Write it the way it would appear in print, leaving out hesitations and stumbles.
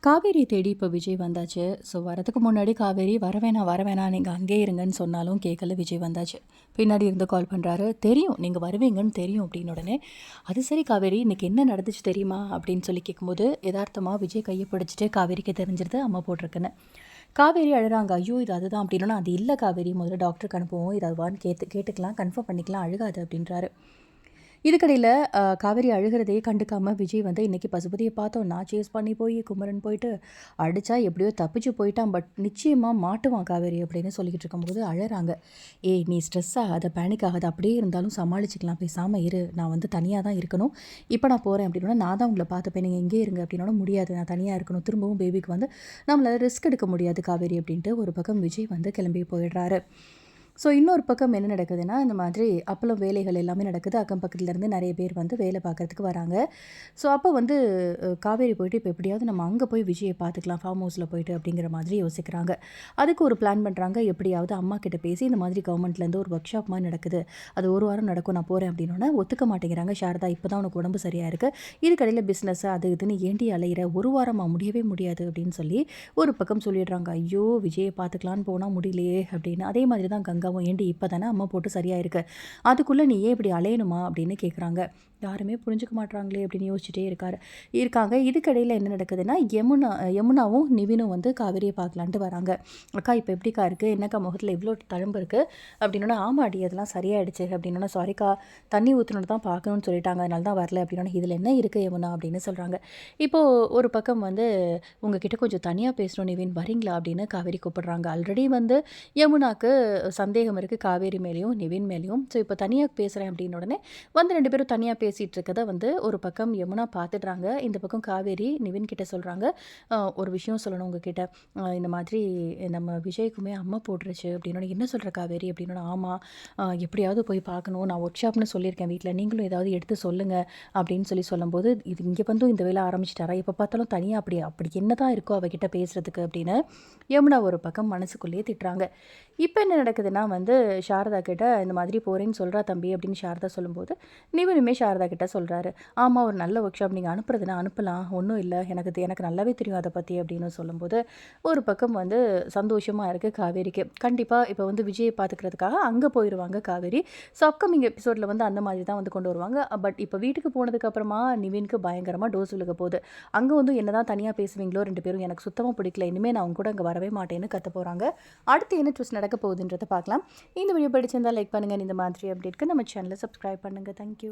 காவேரி தேடி இப்போ விஜய் வந்தாச்சு. ஸோ வரதுக்கு முன்னாடி காவேரி வர வேணாம் நீங்கள் அங்கேயே இருங்கன்னு சொன்னாலும் கேட்கல. விஜய் வந்தாச்சு. பின்னாடி இருந்து கால் பண்ணுறாரு. தெரியும் நீங்கள் வருவீங்கன்னு தெரியும் அப்படின்னு உடனே, அது சரி காவேரி இன்னைக்கு என்ன நடந்துச்சு தெரியுமா அப்படின்னு சொல்லி கேட்கும்போது, யதார்த்தமாக விஜய் கையை பிடிச்சிட்டு காவேரிக்கு தெரிஞ்சிருது அம்மா போட்டிருக்குன்னு. காவேரி அழுறாங்க. ஐயோ இது அதுதான் அப்படின்னா, அது இல்லை காவேரி, முதல்ல டாக்டருக்கு அனுப்புவோம், இது அதுவான்னு கேட்டுக்கலாம், கன்ஃபார்ம் பண்ணிக்கலாம், அழுகாது அப்படின்றாரு. இதுக்கடையில் காவேரி அழுகிறதையே கண்டுக்காமல் விஜய் வந்து இன்றைக்கி பசுபதியை பார்த்தோன்னா சேஸ் பண்ணி போய் குமரன் போயிட்டு அடித்தா எப்படியோ தப்பிச்சு போயிட்டான், பட் நிச்சயமாக மாட்டுவான் காவேரி அப்படின்னு சொல்லிக்கிட்டு இருக்கும்போது அழறாங்க. ஏய் நீ ஸ்ட்ரெஸ் ஆகாத, பேனிக் ஆகாத, அப்படியே இருந்தாலும் சமாளிச்சிக்கலாம், பேசாமல் இரு, நான் வந்து தனியாக தான் இருக்கணும், இப்போ நான் போகிறேன் அப்படின்னா நான் தான் உங்களை பார்த்துப்பேன், நீங்கள் எங்கே இருங்க அப்படின்னா முடியாது, நான் தனியாக இருக்கணும், திரும்பவும் பேபிக்கு வந்து நம்மளால் ரிஸ்க் எடுக்க முடியாது காவேரி அப்படின்ட்டு ஒரு பக்கம் விஜய் வந்து கிளம்பி போயிடுறாரு. ஸோ இன்னொரு பக்கம் என்ன நடக்குதுன்னா, இந்த மாதிரி அப்பளம் வேலைகள் எல்லாமே நடக்குது. அக்கம் பக்கத்துலேருந்து நிறைய பேர் வந்து வேலை பார்க்குறதுக்கு வராங்க. ஸோ அப்போ வந்து காவேரி போயிட்டு இப்போ எப்படியாவது நம்ம அங்கே போய் விஜயை பார்த்துக்கலாம் ஃபார்ம் ஹவுஸில் போயிட்டு அப்படிங்கிற மாதிரி யோசிக்கிறாங்க. அதுக்கு ஒரு பிளான் பண்ணுறாங்க. எப்படியாவது அம்மா கிட்ட பேசி இந்த மாதிரி கவர்மெண்ட்லேருந்து ஒரு ஒர்க் ஷாப் மாதிரி நடக்குது, அது ஒரு வாரம் நடக்கும், நான் போகிறேன் அப்படின்னோடனே ஒத்துக்க மாட்டேங்கிறாங்க. சாரதா இப்போ தான் உனக்கு உடம்பு சரியாக இருக்குது, இதுக்கடையில் பிஸ்னஸ் அது இதுன்னு ஏண்டி அலையிற, ஒரு வாரமாக முடியவே முடியாது அப்படின்னு சொல்லி ஒரு பக்கம் சொல்லிடுறாங்க. ஐயோ விஜயை பார்த்துக்கலான்னு போனால் முடியலையே அப்படின்னு. அதே மாதிரி தான் கங்காவும், ஏண்டி இப்போ தானே அம்மா போட்டு சரியாக இருக்கு, அதுக்குள்ளே நீ ஏன் இப்படி அலையணுமா அப்படின்னு கேட்குறாங்க. யாருமே புரிஞ்சுக்க மாட்றாங்களே அப்படின்னு யோசிச்சுட்டே இருக்காங்க. இதுக்கடையில் என்ன நடக்குதுன்னா, யமுனாவும் நிவினும் வந்து காவேரியை பார்க்கலான்ட்டு வராங்க. அக்கா இப்போ எப்படிக்கா இருக்குது, என்னக்கா முகத்தில் இவ்வளோ தழும்பு இருக்குது அப்படின்னா, ஆமாடி அதெல்லாம் சரியாயிடுச்சு அப்படின்னா, சாரிக்கா தண்ணி ஊற்றணுன்னு தான் பார்க்கணும்னு சொல்லிட்டாங்க, அதனால தான் வரல அப்படின்னா, இதில் என்ன இருக்குது யமுனா அப்படின்னு சொல்கிறாங்க. இப்போது ஒரு பக்கம் வந்து உங்ககிட்ட கொஞ்சம் தனியாக பேசணும் நிவின், வரீங்களா அப்படின்னு காவேரி கூப்பிடுறாங்க. ஆல்ரெடி வந்து யமுனாக்கு சந்தேகம் இருக்குது காவேரி மேலேயும் நிவின் மேலேயும். ஸோ இப்போ தனியாக பேசுகிறேன் அப்படின்னு உடனே வந்து 2 பேரும் தனியாக பேசிகிட்டு இருக்கதை வந்து ஒரு பக்கம் யமுனா பார்த்துடுறாங்க. இந்த பக்கம் காவேரி நிவின் கிட்ட சொல்கிறாங்க, ஒரு விஷயம் சொல்லணும் உங்ககிட்ட, இந்த மாதிரி நம்ம விஜய்க்குமே அம்மா போட்டுருச்சு அப்படின்னோட, என்ன சொல்கிற காவேரி அப்படின்னா, ஆமாம் எப்படியாவது போய் பார்க்கணும், நான் ஒர்க் ஷாப்னு சொல்லியிருக்கேன் வீட்டில், நீங்களும் ஏதாவது எடுத்து சொல்லுங்கள் அப்படின்னு சொல்லும்போது, இது இங்கே வந்து இந்த வேலை ஆரம்பிச்சிட்டாரா, எப்போ பார்த்தாலும் தனியாக அப்படி அப்படி என்ன தான் இருக்கோ அவகிட்ட பேசுகிறதுக்கு அப்படின்னு யமுனா ஒரு பக்கம் மனசுக்குள்ளேயே திட்டுறாங்க. இப்போ என்ன நடக்குதுன்னா வந்து சாரதா கிட்ட இந்த மாதிரி போகிறேன்னு சொல்கிறா தம்பி அப்படின்னு சாரதா சொல்லும்போது, நிவினுமே சாரதா கிட்ட சொல்கிறாரு, ஆமாம் ஒரு நல்ல ஒர்க் ஷாப் நீங்கள் அனுப்புறதுன்னா அனுப்பலாம், ஒன்றும் இல்லை, எனக்கு நல்லாவே தெரியும் அதை பற்றி அப்படின்னு சொல்லும்போது ஒரு பக்கம் வந்து சந்தோஷமாக இருக்குது காவேரிக்கு. கண்டிப்பாக இப்போ வந்து விஜயை பார்த்துக்கிறதுக்காக அங்கே போயிடுவாங்க காவேரி. ஸோ அப்கமிங் எபிசோடில் வந்து அந்த மாதிரி தான் வந்து கொண்டு வருவாங்க. பட் இப்போ வீட்டுக்கு போனதுக்கப்புறமா நிவினுக்கு பயங்கரமாக டோஸ் விழுக போகுது. அங்கே வந்து என்ன தான் தனியாக பேசுவீங்களோ 2 பேரும், எனக்கு சுத்தமாக பிடிக்கல, இனிமேல் நான் அவங்க கூட அங்கே வரவே மாட்டேன்னு கத்த போகிறாங்க. அடுத்து என்ன ட்விஸ்ட் நடக்க போகுதுன்றதை பார்க்கலாம். இந்த வீடியோ பிடிச்சிருந்தால் லைக் பண்ணுங்கள், இந்த மாதிரி அப்டேட்க்கு நம்ம சேனலை சப்ஸ்கிரைப் பண்ணுங்கள். தேங்க்யூ.